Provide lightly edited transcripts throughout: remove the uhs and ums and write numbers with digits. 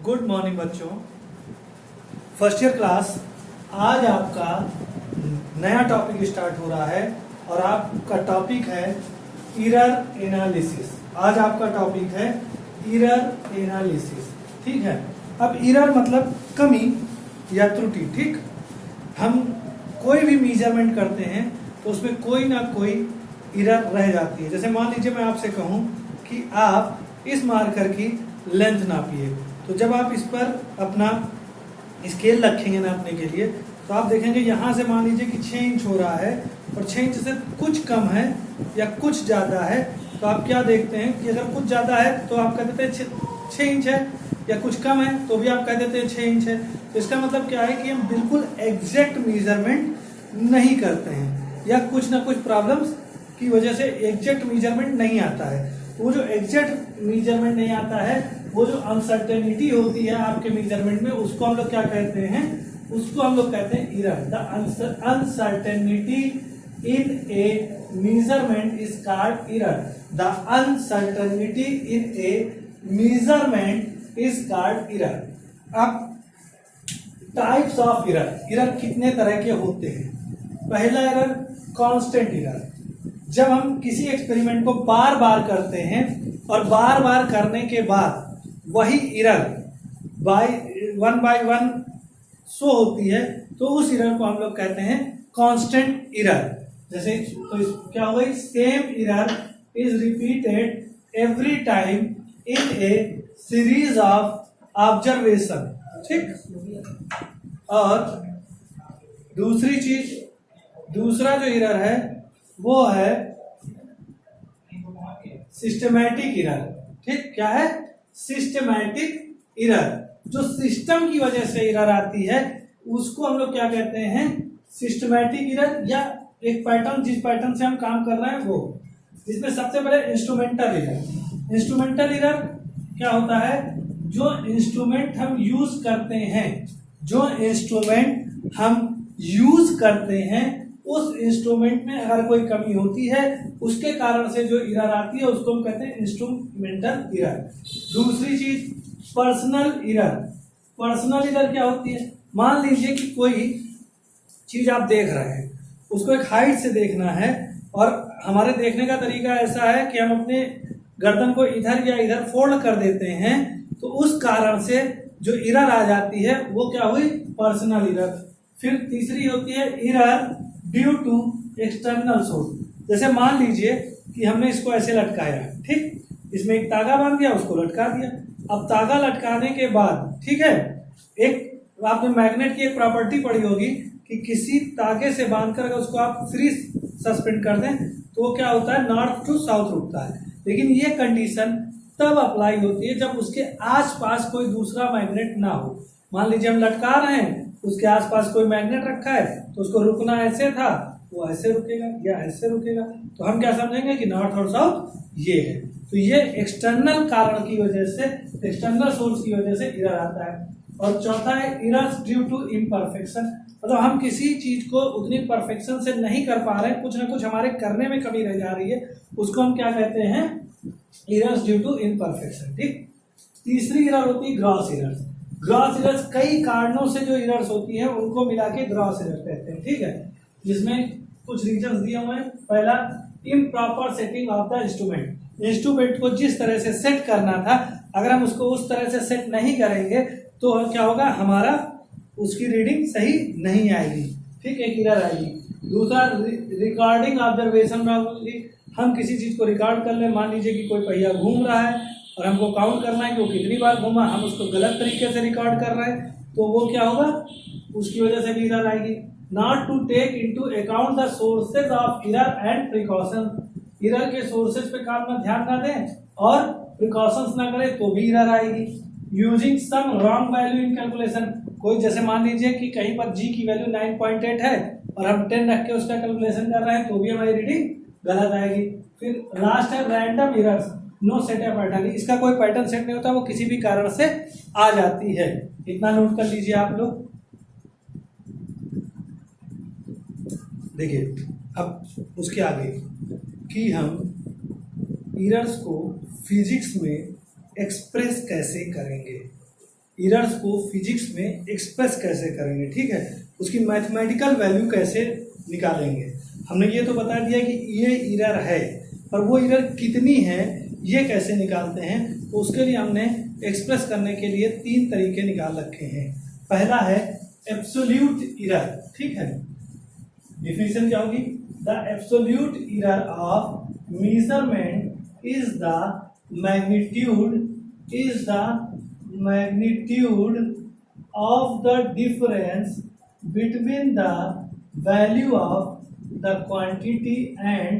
Good morning बच्चों। First year class, आज आपका नया टॉपिक स्टार्ट हो रहा है और आपका टॉपिक है एरर एनालिसिस। आज आपका टॉपिक है एरर एनालिसिस, ठीक है। अब एरर मतलब कमी या त्रुटि, ठीक। हम कोई भी मेजरमेंट करते हैं तो उसमें कोई ना कोई एरर रह जाती है। जैसे मान लीजिए मैं आपसे कहूँ कि आप इस मार्कर की लेंथ नापिए, तो जब आप इस पर अपना स्केल रखेंगे नापने के लिए तो आप देखेंगे यहाँ से मान लीजिए कि 6 इंच हो रहा है और 6 इंच से कुछ कम है या कुछ ज़्यादा है, तो आप क्या देखते हैं कि अगर कुछ ज़्यादा है तो आप कह देते हैं 6 इंच है, या कुछ कम है तो भी आप कह देते हैं 6 इंच है। तो इसका मतलब क्या है कि हम बिल्कुल एग्जैक्ट मेजरमेंट नहीं करते हैं, या कुछ ना कुछ प्रॉब्लम्स की वजह से एग्जैक्ट मेजरमेंट नहीं आता है। तो वो जो एग्जैक्ट मेजरमेंट नहीं आता है, वो जो अनसर्टेनिटी होती है आपके मेजरमेंट में, उसको हम लोग क्या कहते हैं? उसको हम लोग कहते हैं error. The uncertainty in A measurement is called error. The uncertainty in A measurement is called error. अब टाइप्स ऑफ एरर, एरर कितने तरह के होते हैं? पहला एरर कांस्टेंट एरर। जब हम किसी एक्सपेरिमेंट को बार बार करते हैं और बार बार करने के बाद वही error one by one show होती है, तो उस एरर को हम लोग कहते हैं कांस्टेंट एरर। जैसे तो क्या होगा, same error is repeated every time in A series of observation, ठीक। और दूसरी चीज, दूसरा जो एरर है वो है सिस्टमैटिक एरर, ठीक। क्या है? Systematic error. जो सिस्टम की वजह से एरर आती है उसको हम लोग क्या कहते हैं? सिस्टमैटिक एरर, या एक पैटर्न, जिस पैटर्न से हम काम कर रहे हैं वो। जिसमें सबसे पहले इंस्ट्रूमेंटल एरर। इंस्ट्रूमेंटल एरर क्या होता है? जो इंस्ट्रूमेंट हम यूज करते हैं, जो इंस्ट्रूमेंट हम यूज करते हैं उस इंस्ट्रूमेंट में अगर कोई कमी होती है, उसके कारण से जो एरर आती है उसको हम कहते हैं इंस्ट्रूमेंटल एरर। दूसरी चीज पर्सनल एरर। पर्सनल एरर क्या होती है? मान लीजिए कि कोई चीज आप देख रहे हैं, उसको एक हाइट से देखना है और हमारे देखने का तरीका ऐसा है कि हम अपने गर्दन को इधर या इधर फोल्ड कर देते हैं, तो उस कारण से जो एरर आ जाती है वो क्या हुई? Personal error. फिर तीसरी होती है error due to external source. जैसे मान लीजिए कि हमने इसको ऐसे लटकाया, ठीक, इसमें एक तागा बांध दिया, उसको लटका दिया। अब तागा लटकाने के बाद, ठीक है, एक आपने मैग्नेट की एक प्रॉपर्टी पढ़ी होगी कि किसी तागे से बांधकर अगर उसको आप फ्री सस्पेंड कर दें तो वो क्या होता है? नॉर्थ टू साउथ रुकता है। लेकिन ये कंडीशन तब अप्लाई होती है जब उसके आसपास कोई दूसरा मैग्नेट ना हो। मान लीजिए हम लटका रहे हैं, उसके आसपास कोई मैग्नेट रखा है, तो उसको रुकना ऐसे था, वो ऐसे रुकेगा या ऐसे रुकेगा, तो हम क्या समझेंगे कि नॉर्थ और साउथ ये है। तो ये एक्सटर्नल कारण की वजह से, एक्सटर्नल सोर्स की वजह से एरर आता है। और चौथा है एरर्स ड्यू टू इम्परफेक्शन। मतलब हम किसी चीज को उतनी परफेक्शन से नहीं कर पा रहे हैं, कुछ ना कुछ हमारे करने में कमी रह जा रही है, उसको हम क्या कहते हैं? एरर्स ड्यू टू इम्परफेक्शन, ठीक। तीसरी एरर होती है ग्रॉस एरर्स। ग्रॉस एरर्स कई कारणों से जो एरर्स होती है उनको मिला के ग्रॉस एरर कहते हैं, ठीक है। जिसमें कुछ रीजंस दिए हुए हैं। पहला, improper setting of the instrument. Instrument को जिस तरह से सेट करना था, अगर हम उसको उस तरह से सेट नहीं करेंगे तो क्या होगा? हमारा उसकी रीडिंग सही नहीं आएगी, ठीक, एक एरर आएगी। दूसरा, रिकॉर्डिंग ऑब्जर्वेशन प्रॉब्लम। हम किसी चीज को रिकॉर्ड कर ले, मान लीजिए कि कोई पहिया घूम रहा है और हमको काउंट करना है कि वो कितनी बार घूमा, हम उसको गलत तरीके से रिकॉर्ड कर रहे हैं, तो वो क्या होगा? उसकी वजह से भी एरर आएगी। Not to take into account the sources of error and precaution. Error के सोर्सेज पे काम में ध्यान ना दें और प्रिकॉशंस ना करें तो भी एरर आएगी। Using some wrong value in calculation. कोई जैसे मान लीजिए कि कहीं पर जी की वैल्यू 9.8 है और हम 10 रख के उसका कैलकुलेशन कर रहे हैं तो भी हमारी रीडिंग गलत आएगी। फिर लास्ट है रैंडम एरर्स, नो सेट या पैटर्न। इसका कोई पैटर्न सेट नहीं होता, वो किसी भी कारण से आ जाती है। इतना नोट कर लीजिए आप लोग। देखिए अब उसके आगे कि हम एरर्स को फिजिक्स में एक्सप्रेस कैसे करेंगे। एरर्स को फिजिक्स में एक्सप्रेस कैसे करेंगे, ठीक है, उसकी मैथमेटिकल वैल्यू कैसे निकालेंगे। हमने ये तो बता दिया कि ये एरर है, पर वो एरर कितनी है ये कैसे निकालते हैं, तो उसके लिए हमने एक्सप्रेस करने के लिए 3 तरीके निकाल रखे हैं। पहला है एब्सोल्यूट एरर, ठीक है, डिफिनेशन क्या होगी, the absolute error of measurement is the magnitude of the difference between the value of the quantity and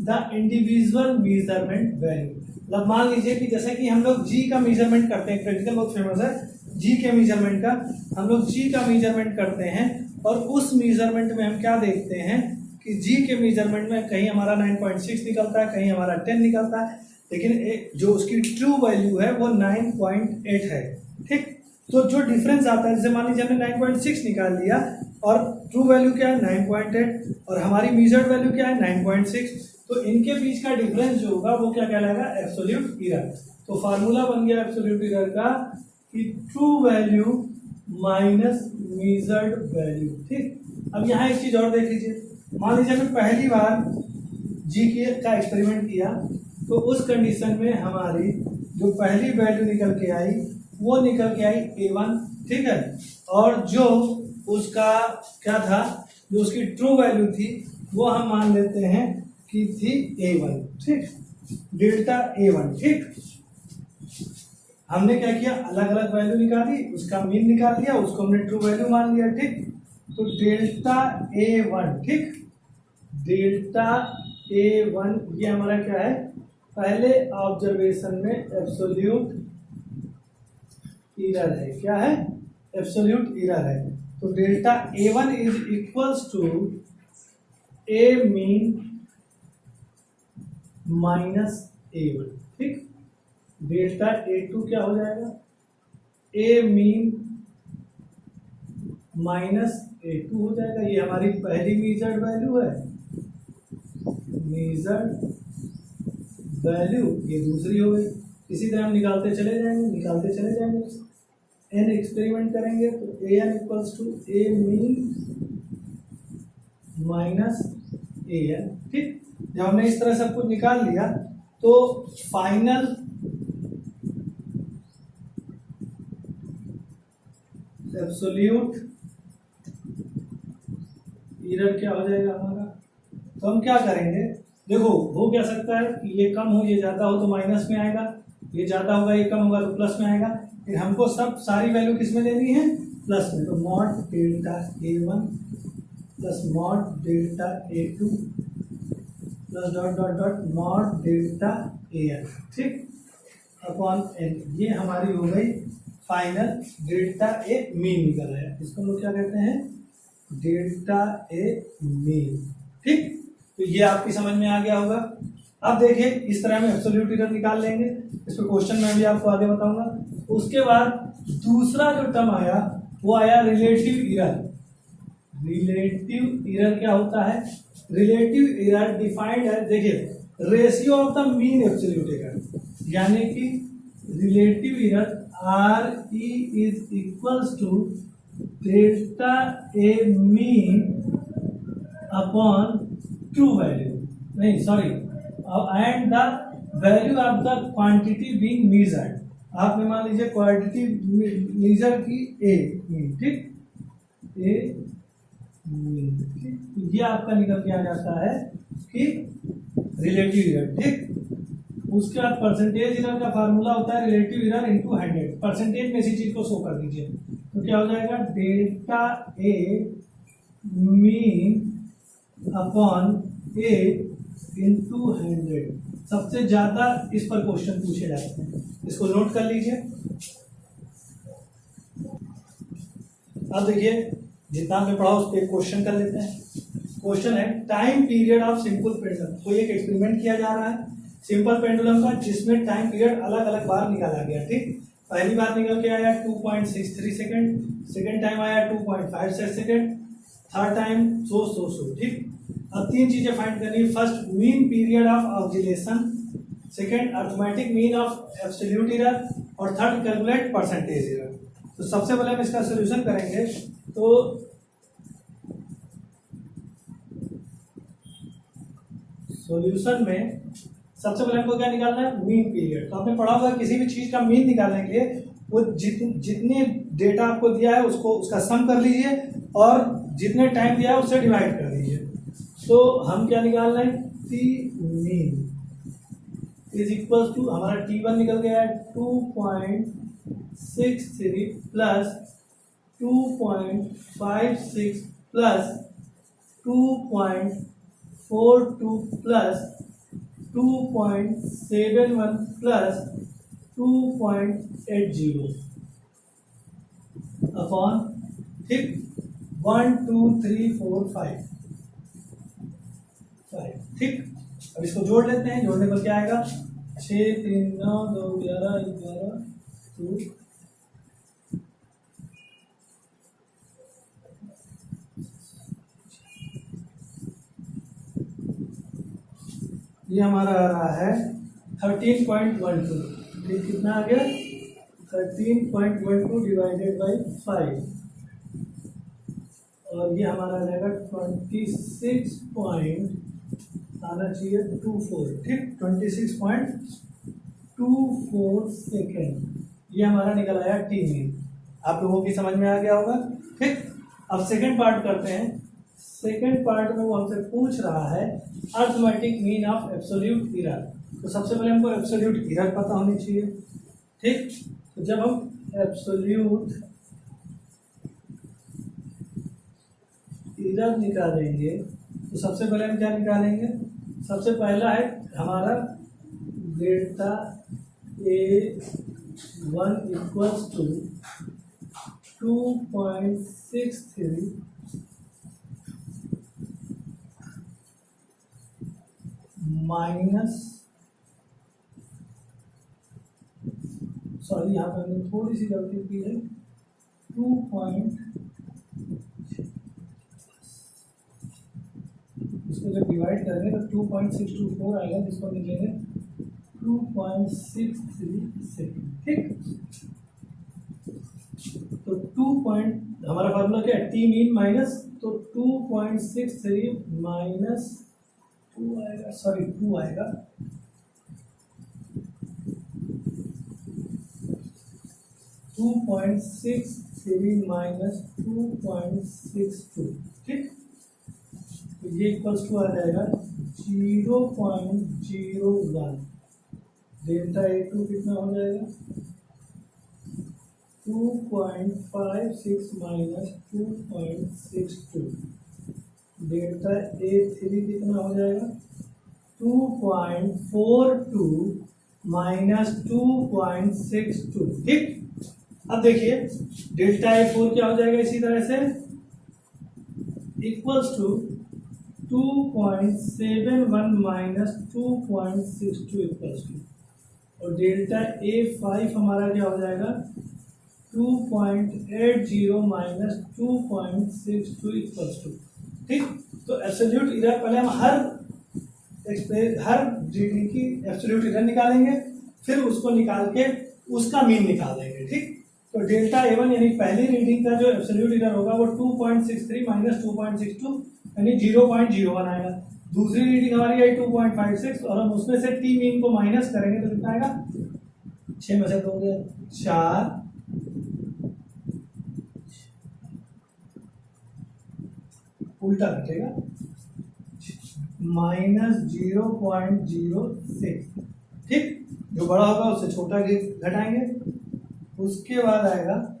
the individual measurement value। मतलब मान लीजिए कि जैसे कि हम लोग जी का मेजरमेंट करते हैं, प्रैक्टिकल बहुत फेमस है जी के मेजरमेंट का, हम लोग जी का मेजरमेंट करते हैं और उस मेजरमेंट में हम क्या देखते हैं कि जी के मेजरमेंट में कहीं हमारा 9.6 निकलता है, कहीं हमारा 10 निकलता है, लेकिन जो उसकी ट्रू वैल्यू है वो 9.8 है, ठीक। तो जो डिफरेंस आता है, जैसे मान लीजिए हमने 9.6 निकाल लिया और ट्रू वैल्यू क्या है 9.8 और हमारी मेजर्ड वैल्यू क्या है 9.6, तो इनके बीच का डिफरेंस जो होगा वो क्या कहलाएगा, एब्सोल्यूट एरर। तो फार्मूला बन गया एब्सोल्यूट एरर का कि true value minus measured value, ठीक। अब यहाँ एक चीज और देख लीजिए, मान लीजिए हमने पहली बार जी का एक्सपेरिमेंट किया, तो उस कंडीशन में हमारी जो पहली वैल्यू निकल के आई वो निकल के आई A1, ठीक है, और जो उसका क्या था, जो उसकी ट्रू वैल्यू थी वो हम मान लेते हैं कि थी A1, ठीक, डेल्टा A1, ठीक। हमने क्या किया, अलग अलग वैल्यू निकाली, उसका मीन निकाल लिया, उसको हमने ट्रू वैल्यू मान लिया, ठीक। तो डेल्टा A1, ठीक, डेल्टा A1 ये हमारा क्या है, पहले ऑब्जर्वेशन में एब्सोल्यूट एरर है, क्या है, एब्सोल्यूट एरर है। तो delta A1 is equals to A mean minus A1, ठीक। डेल्टा A2 क्या हो जाएगा, A मीन माइनस A2 हो जाएगा। ये हमारी पहली मेजर्ड वैल्यू है, मेजर्ड वैल्यू, ये दूसरी हो गई। इसी तरह हम निकालते चले जाएंगे, एन एक्सपेरिमेंट करेंगे तो an equals to A mean minus AN, ठीक। जब हमने इस तरह सब कुछ निकाल लिया तो फाइनल एब्सोल्यूट एरर क्या हो जाएगा हमारा। तो हम क्या करेंगे, देखो हो क्या सकता है कि ये कम हो, ये ज़्यादा हो तो माइनस में आएगा, ये ज़्यादा होगा ये कम होगा तो प्लस में आएगा, फिर हमको सब सारी वैल्यू किस में लेनी है, प्लस में। तो mod delta A1 plus mod delta A2 plus dot dot dot mod delta AN, ठीक, अपॉन n। ये हमारी हो गई फाइनल डेल्टा A मीन निकल रहा है, इसको हम लोग क्या कहते हैं, डेल्टा A मीन, ठीक। तो ये आपकी समझ में आ गया होगा। अब देखिए इस तरह हम एब्सोल्यूट एरर निकाल लेंगे, इस पर क्वेश्चन में भी आपको आगे बताऊंगा। उसके बाद दूसरा जो टर्म आया वो आया रिलेटिव एरर। रिलेटिव एरर क्या होता है, रिलेटिव एरर डिफाइंड है, देखिए ratio of the mean absolute error, यानी कि relative error RE is equals to delta A mean upon true value, नहीं sorry, and the value of the quantity being measured. आपने मान लीजिए क्वांटिटी मेजर की A mean, ठीक, A mean, ठीक। ये आपका निकल के आ जाता है कि रिलेटिव एरर, ठीक। उसके बाद परसेंटेज एरर का फार्मूला होता है रिलेटिव एरर इनटू 100, परसेंटेज में इसी चीज को शो कर दीजिए, तो क्या हो जाएगा, delta A mean upon A into 100। सबसे ज्यादा इस पर क्वेश्चन पूछे जाते हैं, इसको नोट कर लीजिए। अब देखिए जितना हमने पढ़ा उस पर क्वेश्चन कर लेते हैं। क्वेश्चन है time period of simple pendulum. कोई एक एक्सपेरिमेंट किया जा रहा है सिंपल पेंडुलम का, जिसमें टाइम पीरियड अलग अलग बार निकाला गया, ठीक। पहली बार निकल के आया 2.63 सेकेंड, सेकेंड टाइम आया 2.56 सेकेंड, थर्ड टाइम सो, ठीक। अब 3 चीजें फाइंड करनी, first mean period of oscillation, second arithmetic mean of absolute error, और थर्ड कैलकुलेट परसेंटेज एरर। तो सबसे पहले हम इसका सोल्यूशन करेंगे। तो सॉल्यूशन में सबसे पहले हमको क्या निकालना है, मीन पीरियड। तो आपने पढ़ा होगा किसी भी चीज का मीन निकालने के लिए वो जितने डेटा आपको दिया है उसको उसका सम कर लीजिए और जितने टाइम दिया है उससे डिवाइड कर दीजिए। तो हम क्या निकाल रहे हैं, T mean is equal to हमारा T1 निकल गया है 2.63 plus 2.56 plus 2.42 plus 2.71 plus 2.80 upon, ठीक, 1 2 3 4 5, ठीक। अब इसको जोड़ लेते हैं, जोड़ने पर क्या आएगा, 6 3 9 2 11 11 2। ये हमारा आ रहा है 13.12, ठीक, कितना आ गया 13.12 डिवाइडेड बाई 5 और ये हमारा आ जाएगा 26 पॉइंट आना चाहिए 24, ठीक, 26.24 सेकेंड। ये हमारा निकल आया टी मीन। आप लोगों की समझ में आ गया होगा, ठीक। अब सेकंड पार्ट करते हैं। सेकंड पार्ट में वो हमसे पूछ रहा है arithmetic mean of absolute error. तो सबसे पहले हमको एब्सोल्यूट एरर पता होनी चाहिए, ठीक। तो जब हम एब्सोल्यूट एरर निकालेंगे तो सबसे पहले हम क्या निकालेंगे, सबसे पहला है हमारा delta A1 equals to 2.63 minus, sorry यहाँ पर मैंने थोड़ी सी गलती की है, 2 इसको जब डिवाइड करेंगे तो 2.624 आएगा, जिसको लिखेंगे 2.63 सेकेंड, ठीक। तो 2 पॉइंट हमारा फार्मूला क्या है, टी मीन माइनस, तो 2.63 माइनस 2 आएगा, सॉरी 2 आएगा, 2.63 माइनस 2.62, ठीक। तो ये इक्वल्स टू आ जाएगा 0.01। डेल्टा A2 कितना हो जाएगा, 2.56 माइनस 2.62। डेल्टा A3 कितना हो जाएगा, 2.42 माइनस 2.62, ठीक। अब देखिए डेल्टा A4 क्या हो जाएगा, इसी तरह से equals to 2.71 minus 2.62 equals to, और डेल्टा A5 हमारा क्या हो जाएगा, 2.80 माइनस 2.62 इक्वल्स टू, ठीक। तो एब्सोल्यूट एरर पहले हम हर रीडिंग की एब्सोल्यूट एरर निकालेंगे, फिर उसको निकाल के उसका मीन निकाल देंगे, ठीक। तो डेल्टा A1 यानी पहली रीडिंग का जो एब्सोल्यूट एरर होगा वो 2.63 माइनस 2.62 यानी 0.01 आएगा। दूसरी रीडिंग हमारी आई 2.56 और हम उसमें से टी मीन को माइनस करेंगे तो कितना आएगा, 6 में से 2 गया 4, उल्टा कटेगा, माइनस 0.06, ठीक। जो बड़ा होगा उससे छोटा घटाएंगे, उसके बाद आएगा,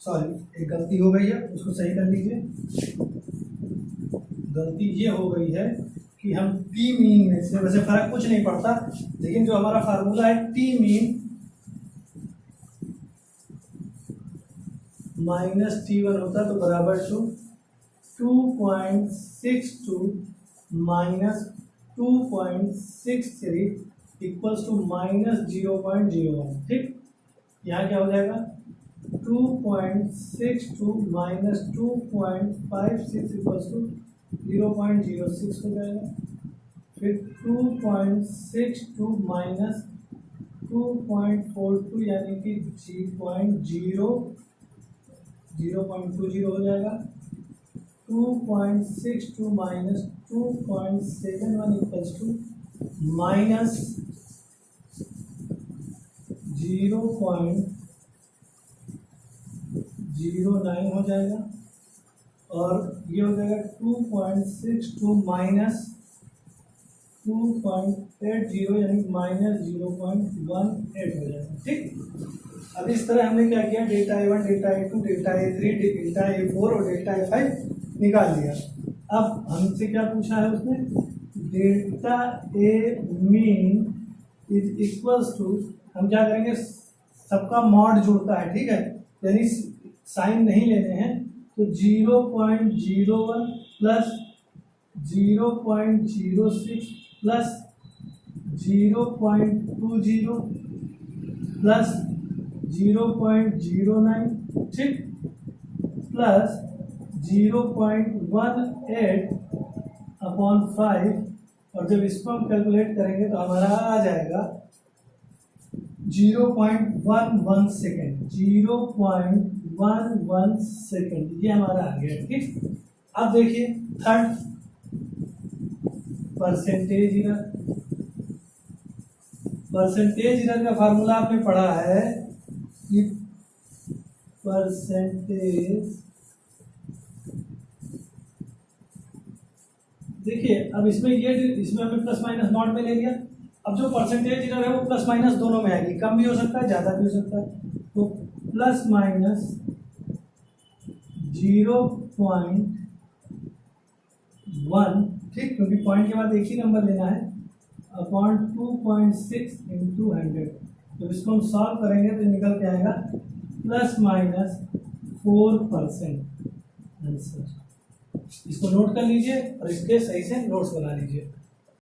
सॉरी एक गलती हो गई है, उसको सही कर लीजिए। गलती ये हो गई है कि हम टी मीन में से, वैसे फर्क कुछ नहीं पड़ता, लेकिन जो हमारा फार्मूला है टी मीन माइनस T1 होता तो बराबर to 2.62 minus 2.63 equals to minus 0.01, ठीक। यहाँ क्या हो जाएगा, 2.62 माइनस 2.56 इक्वल्स टू 0.06 हो जाएगा, फिर 2.62 माइनस 2.42 यानी कि 0.20 हो जाएगा। 2.62 माइनस 2.71 इक्वल्स टू माइनस 0.09 हो जाएगा। और ये हो जाएगा 2.62 माइनस 2.80 यानी माइनस 0.18 हो जाएगा। ठीक, अब इस तरह हमने क्या किया, delta A1, delta A2, delta A3, delta A4 और डेल्टा A5 निकाल लिया। अब हमसे क्या पूछा है उसने, delta A mean is equals to, हम क्या करेंगे, सबका मॉड जुड़ता है, ठीक है, यानी साइन नहीं लेने हैं, तो 0.01 प्लस 0.06 प्लस 0.20 प्लस 0.09, ठीक, प्लस 0.18 अपॉन 5, और जब इसको हम कैलकुलेट करेंगे तो हमारा आ जाएगा 0.11 सेकेंड, 0.11 सेकेंड, ये हमारा आ गया। ठीक, अब देखिए third, percentage error. Percentage error का फार्मूला आपने पढ़ा है कि परसेंटेज, देखिए अब इसमें हमने प्लस माइनस नॉट में ले लिया। अब जो परसेंटेज एरर है वो प्लस माइनस दोनों में आएगी, कम भी हो सकता है ज़्यादा भी हो सकता है, तो प्लस माइनस 0.1, ठीक, क्योंकि पॉइंट के बाद एक ही नंबर लेना है, अपॉन 2.6 इंटू 100। जब इसको हम सॉल्व करेंगे तो निकल के आएगा प्लस माइनस 4% आंसर। इसको नोट कर लीजिए और इसके सही से नोट्स बना लीजिए।